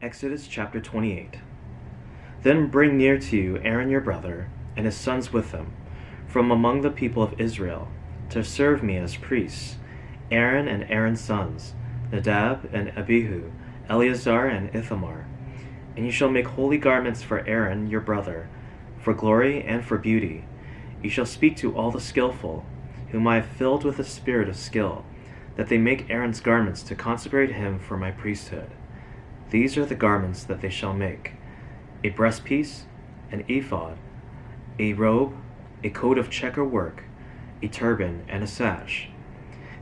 Exodus chapter 28. Then bring near to you Aaron your brother, and his sons with him, from among the people of Israel, to serve me as priests, Aaron and Aaron's sons, Nadab and Abihu, Eleazar and Ithamar. And you shall make holy garments for Aaron your brother, for glory and for beauty. You shall speak to all the skillful, whom I have filled with the spirit of skill, that they make Aaron's garments to consecrate him for my priesthood. These are the garments that they shall make: a breastpiece, an ephod, a robe, a coat of checker work, a turban, and a sash.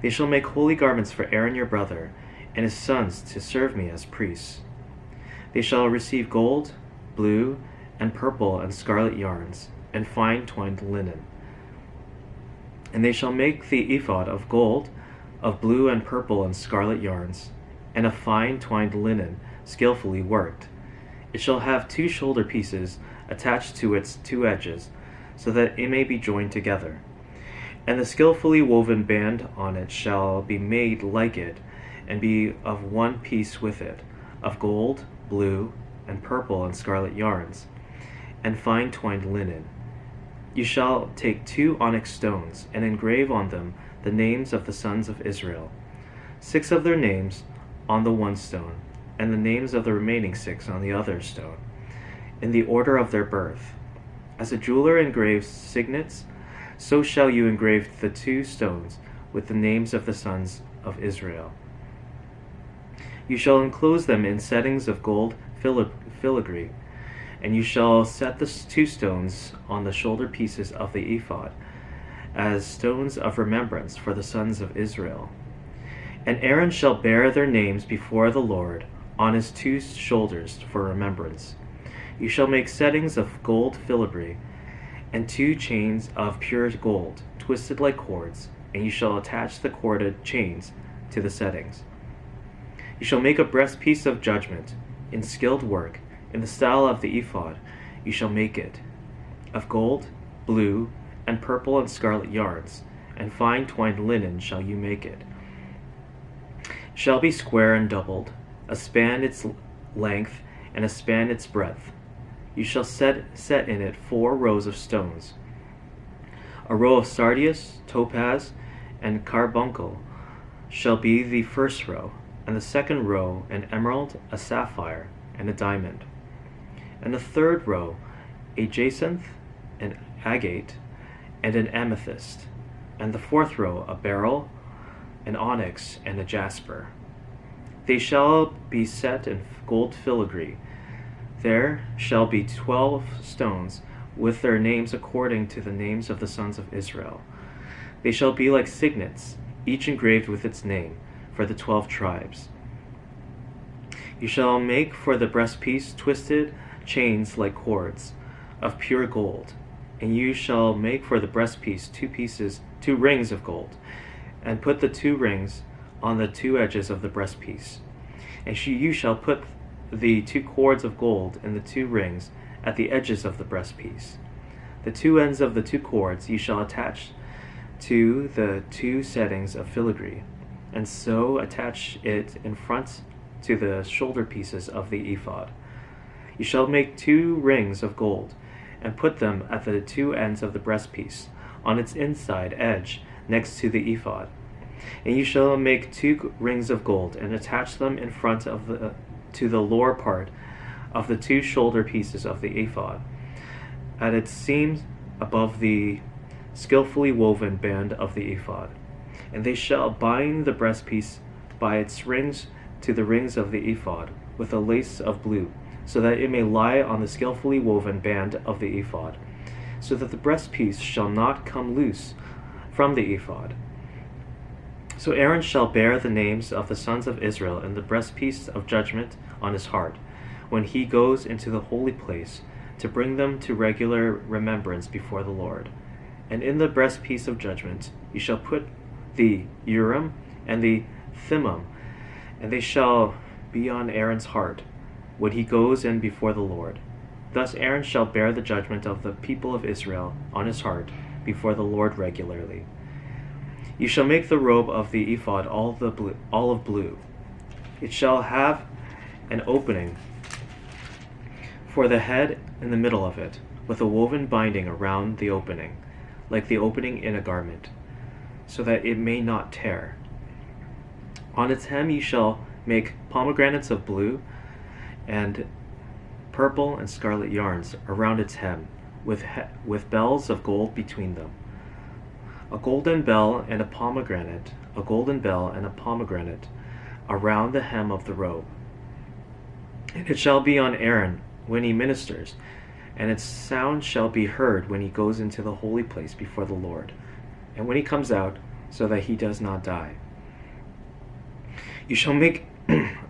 They shall make holy garments for Aaron your brother, and his sons to serve me as priests. They shall receive gold, blue, and purple and scarlet yarns, and fine twined linen. And they shall make the ephod of gold, of blue and purple and scarlet yarns, and of fine twined linen, skillfully worked. It shall have 2 shoulder pieces attached to its 2 edges, so that it may be joined together. And the skillfully woven band on it shall be made like it, and be of one piece with it, of gold, blue, and purple and scarlet yarns, and fine twined linen. You shall take 2 onyx stones, and engrave on them the names of the sons of Israel, 6 of their names on the one stone, and the names of the remaining 6 on the other stone, in the order of their birth. As a jeweler engraves signets, so shall you engrave the 2 stones with the names of the sons of Israel. You shall enclose them in settings of gold filigree, and you shall set the 2 stones on the shoulder pieces of the ephod, as stones of remembrance for the sons of Israel. And Aaron shall bear their names before the Lord on his 2 shoulders for remembrance. You shall make settings of gold filigree, and 2 chains of pure gold, twisted like cords, and you shall attach the corded chains to the settings. You shall make a breastpiece of judgment, in skilled work, in the style of the ephod. You shall make it of gold, blue, and purple and scarlet yarns, and fine twined linen shall you make it. It shall be square and doubled, a span its length, and a span its breadth. You shall set in it 4 rows of stones. A row of sardius, topaz, and carbuncle shall be the first row, and the second row an emerald, a sapphire, and a diamond. And the third row a jacinth, an agate, and an amethyst. And the 4th row a beryl, an onyx, and a jasper. They shall be set in gold filigree. There shall be 12 stones with their names according to the names of the sons of Israel. They shall be like signets, each engraved with its name, for the 12 tribes. You shall make for the breastpiece twisted chains like cords, of pure gold. And you shall make for the breastpiece 2 rings of gold, and put the 2 rings on the 2 edges of the breastpiece. And you shall put the 2 cords of gold in the 2 rings at the edges of the breastpiece. The 2 ends of the 2 cords you shall attach to the 2 settings of filigree, and so attach it in front to the shoulder pieces of the ephod. You shall make 2 rings of gold, and put them at the 2 ends of the breastpiece, on its inside edge next to the ephod. And you shall make 2 rings of gold, and attach them in front of to the lower part of the 2 shoulder pieces of the ephod, at its seams above the skillfully woven band of the ephod. And they shall bind the breastpiece by its rings to the rings of the ephod with a lace of blue, so that it may lie on the skillfully woven band of the ephod, so that the breastpiece shall not come loose from the ephod. So Aaron shall bear the names of the sons of Israel in the breastpiece of judgment on his heart, when he goes into the holy place, to bring them to regular remembrance before the Lord. And in the breastpiece of judgment you shall put the Urim and the Thummim, and they shall be on Aaron's heart when he goes in before the Lord. Thus Aaron shall bear the judgment of the people of Israel on his heart before the Lord regularly. You shall make the robe of the ephod all of blue. It shall have an opening for the head in the middle of it, with a woven binding around the opening, like the opening in a garment, so that it may not tear. On its hem you shall make pomegranates of blue and purple and scarlet yarns around its hem, with bells of gold between them. A golden bell and a pomegranate around the hem of the robe. And it shall be on Aaron when he ministers, and its sound shall be heard when he goes into the holy place before the Lord, and when he comes out, so that he does not die. You shall make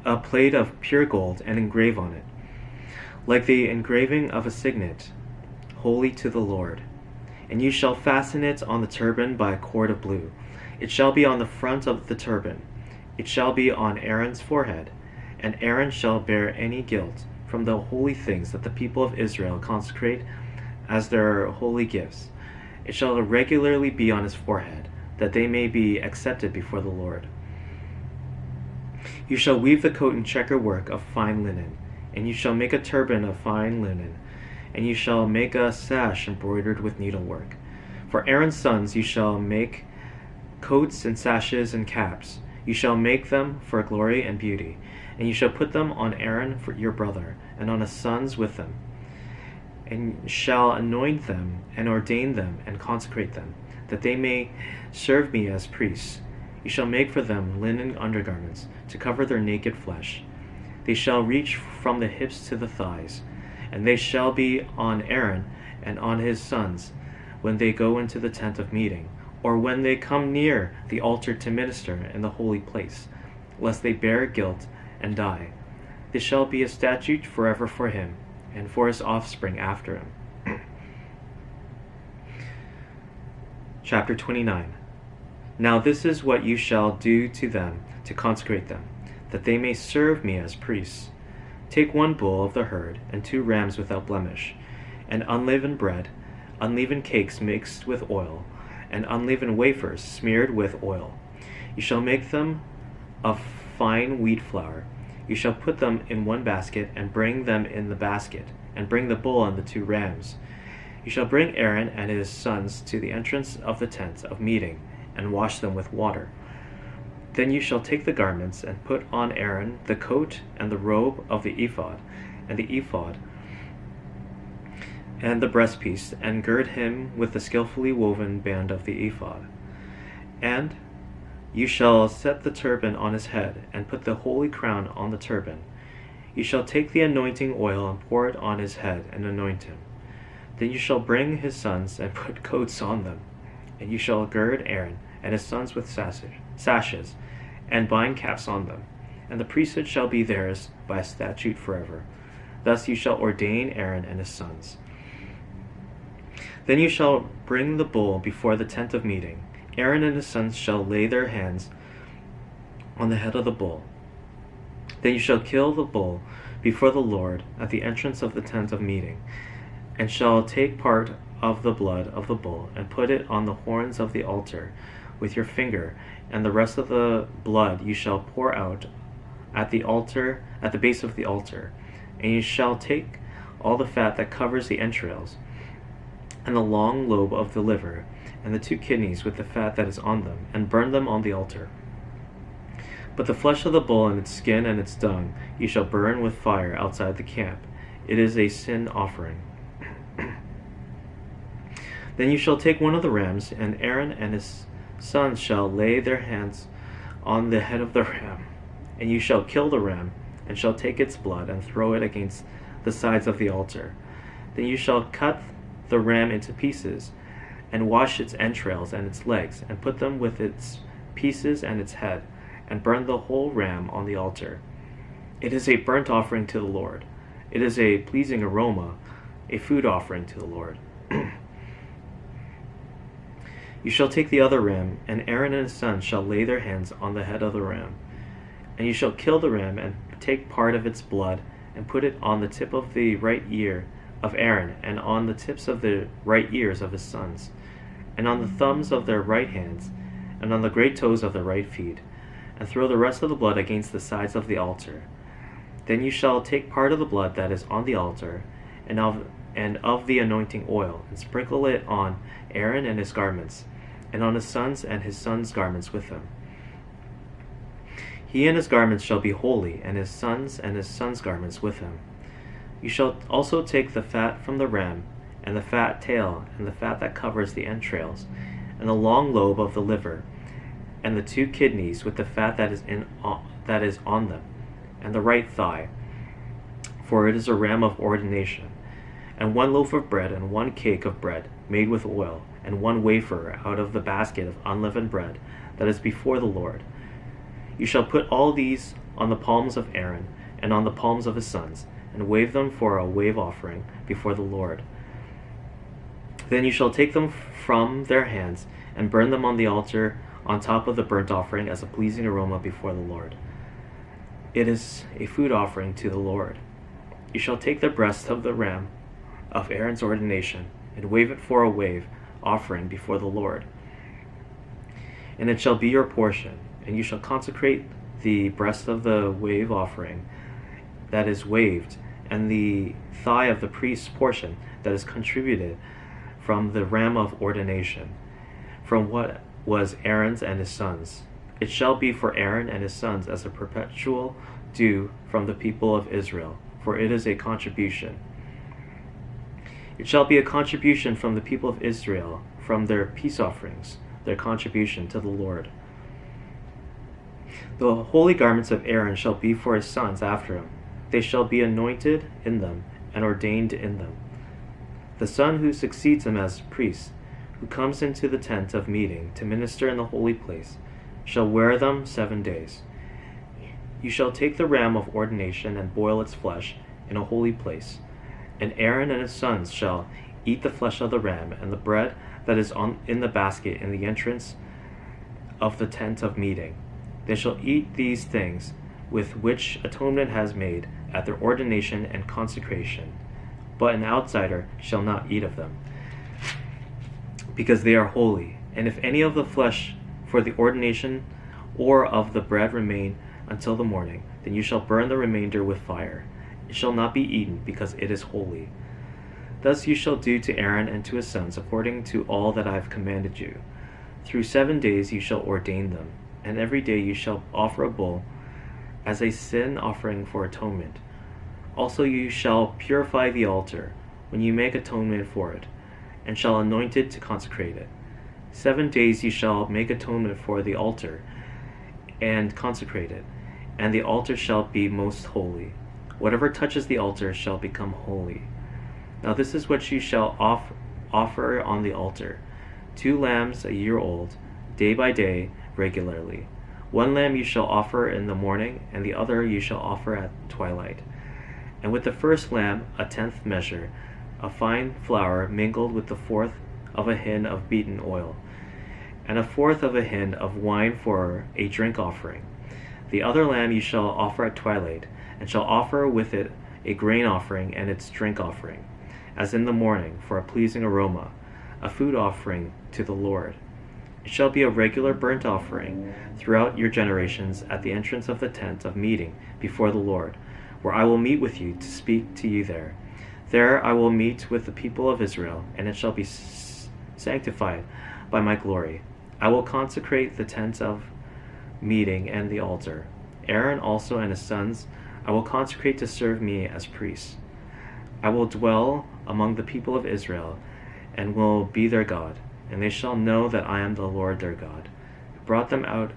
a plate of pure gold and engrave on it, like the engraving of a signet, holy to the Lord. And you shall fasten it on the turban by a cord of blue. It shall be on the front of the turban. It shall be on Aaron's forehead, and Aaron shall bear any guilt from the holy things that the people of Israel consecrate as their holy gifts. It shall regularly be on his forehead, that they may be accepted before the Lord. You shall weave the coat in checker work of fine linen, and you shall make a turban of fine linen, and you shall make a sash embroidered with needlework. For Aaron's sons you shall make coats and sashes and caps. You shall make them for glory and beauty, and you shall put them on Aaron for your brother, and on his sons with them, and shall anoint them, and ordain them, and consecrate them, that they may serve me as priests. You shall make for them linen undergarments, to cover their naked flesh. They shall reach from the hips to the thighs, and they shall be on Aaron and on his sons when they go into the tent of meeting, or when they come near the altar to minister in the holy place, lest they bear guilt and die. This shall be a statute forever for him, and for his offspring after him. Chapter 29. Now this is what you shall do to them to consecrate them, that they may serve me as priests. Take 1 bull of the herd, and 2 rams without blemish, and unleavened bread, unleavened cakes mixed with oil, and unleavened wafers smeared with oil. You shall make them of fine wheat flour. You shall put them in 1 basket, and bring them in the basket, and bring the bull and the 2 rams. You shall bring Aaron and his sons to the entrance of the tent of meeting, and wash them with water. Then you shall take the garments, and put on Aaron the coat and the robe of the ephod, and the ephod, and the breastpiece, and gird him with the skillfully woven band of the ephod. And you shall set the turban on his head, and put the holy crown on the turban. You shall take the anointing oil, and pour it on his head, and anoint him. Then you shall bring his sons, and put coats on them. And you shall gird Aaron and his sons with sashes, and bind caps on them. And the priesthood shall be theirs by a statute forever. Thus you shall ordain Aaron and his sons. Then you shall bring the bull before the tent of meeting. Aaron and his sons shall lay their hands on the head of the bull. Then you shall kill the bull before the Lord at the entrance of the tent of meeting, and shall take part of the blood of the bull, and put it on the horns of the altar with your finger, and the rest of the blood you shall pour out at the altar, at the base of the altar. And you shall take all the fat that covers the entrails, and the long lobe of the liver, and the 2 kidneys with the fat that is on them, and burn them on the altar. But the flesh of the bull and its skin and its dung you shall burn with fire outside the camp. It is a sin offering. Then you shall take 1 of the rams, and Aaron and his sons shall lay their hands on the head of the ram. And you shall kill the ram, and shall take its blood, and throw it against the sides of the altar. Then you shall cut the ram into pieces, and wash its entrails and its legs, and put them with its pieces and its head, and burn the whole ram on the altar. It is a burnt offering to the Lord. It is a pleasing aroma, a food offering to the Lord. You shall take the other ram, and Aaron and his sons shall lay their hands on the head of the ram. And you shall kill the ram, and take part of its blood, and put it on the tip of the right ear of Aaron, and on the tips of the right ears of his sons, and on the thumbs of their right hands, and on the great toes of their right feet, and throw the rest of the blood against the sides of the altar. Then you shall take part of the blood that is on the altar, and of the anointing oil, and sprinkle it on Aaron and his garments, and on his sons and his sons' garments with him. He and his garments shall be holy, and his sons garments with him. You shall also take the fat from the ram, and the fat tail, and the fat that covers the entrails, and the long lobe of the liver, and the 2 kidneys with the fat that is on them, and the right thigh, for it is a ram of ordination, and 1 loaf of bread, and 1 cake of bread made with oil, and 1 wafer out of the basket of unleavened bread that is before the Lord. You shall put all these on the palms of Aaron, and on the palms of his sons, and wave them for a wave offering before the Lord. Then you shall take them from their hands, and burn them on the altar on top of the burnt offering as a pleasing aroma before the Lord. It is a food offering to the Lord. You shall take the breast of the ram of Aaron's ordination, and wave it for a wave offering before the Lord. And it shall be your portion, and you shall consecrate the breast of the wave offering that is waved, and the thigh of the priest's portion that is contributed from the ram of ordination, from what was Aaron's and his sons. It shall be for Aaron and his sons as a perpetual due from the people of Israel, for it is a contribution. It shall be a contribution from the people of Israel, from their peace offerings, their contribution to the Lord. The holy garments of Aaron shall be for his sons after him. They shall be anointed in them and ordained in them. The son who succeeds him as priest, who comes into the tent of meeting to minister in the holy place, shall wear them 7 days. You shall take the ram of ordination and boil its flesh in a holy place, and Aaron and his sons shall eat the flesh of the ram and the bread that is in the basket in the entrance of the tent of meeting. They shall eat these things with which atonement has made at their ordination and consecration, but an outsider shall not eat of them, because they are holy. And if any of the flesh for the ordination or of the bread remain until the morning, then you shall burn the remainder with fire. It shall not be eaten, because it is holy. Thus you shall do to Aaron and to his sons according to all that I have commanded you. Through 7 days you shall ordain them, and every day you shall offer a bull as a sin offering for atonement. Also you shall purify the altar when you make atonement for it, and shall anoint it to consecrate it. 7 days you shall make atonement for the altar and consecrate it, and the altar shall be most holy. Whatever touches the altar shall become holy. Now this is what you shall offer on the altar: 2 lambs a year old, day by day, regularly. 1 lamb you shall offer in the morning, and the other you shall offer at twilight. And with the first lamb 1/10 measure of fine flour mingled with the 1/4 of a hin of beaten oil, and 1/4 of a hin of wine for a drink offering. The other lamb you shall offer at twilight, and shall offer with it a grain offering and its drink offering, as in the morning, for a pleasing aroma, a food offering to the Lord. It shall be a regular burnt offering throughout your generations at the entrance of the tent of meeting before the Lord, where I will meet with you to speak to you there. There I will meet with the people of Israel, and it shall be sanctified by my glory. I will consecrate the tent of meeting and the altar. Aaron also and his sons I will consecrate to serve me as priests. I will dwell among the people of Israel, and will be their God, and they shall know that I am the Lord their God, who brought them out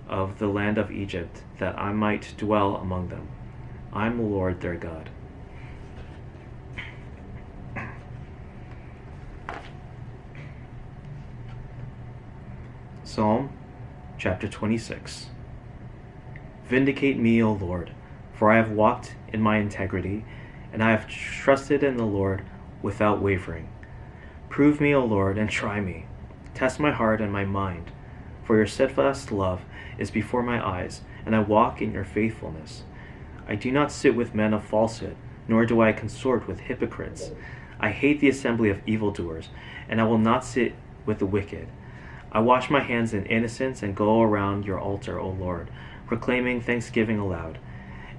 of the land of Egypt, that I might dwell among them. I am the Lord their God. Psalm chapter 26. Vindicate me, O Lord, for I have walked in my integrity, and I have trusted in the Lord without wavering. Prove me, O Lord, and try me. Test my heart and my mind, for your steadfast love is before my eyes, and I walk in your faithfulness. I do not sit with men of falsehood, nor do I consort with hypocrites. I hate the assembly of evildoers, and I will not sit with the wicked. I wash my hands in innocence and go around your altar, O Lord, proclaiming thanksgiving aloud,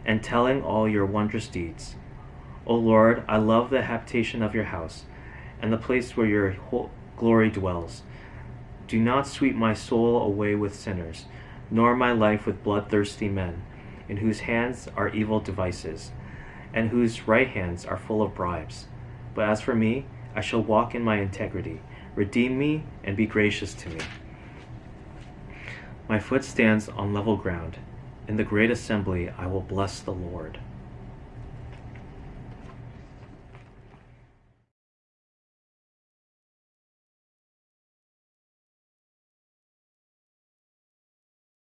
and telling all your wondrous deeds. O Lord, I love the habitation of your house, and the place where your glory dwells. Do not sweep my soul away with sinners, nor my life with bloodthirsty men, in whose hands are evil devices, and whose right hands are full of bribes. But as for me, I shall walk in my integrity. Redeem me and be gracious to me. My foot stands on level ground. In the great assembly I will bless the Lord.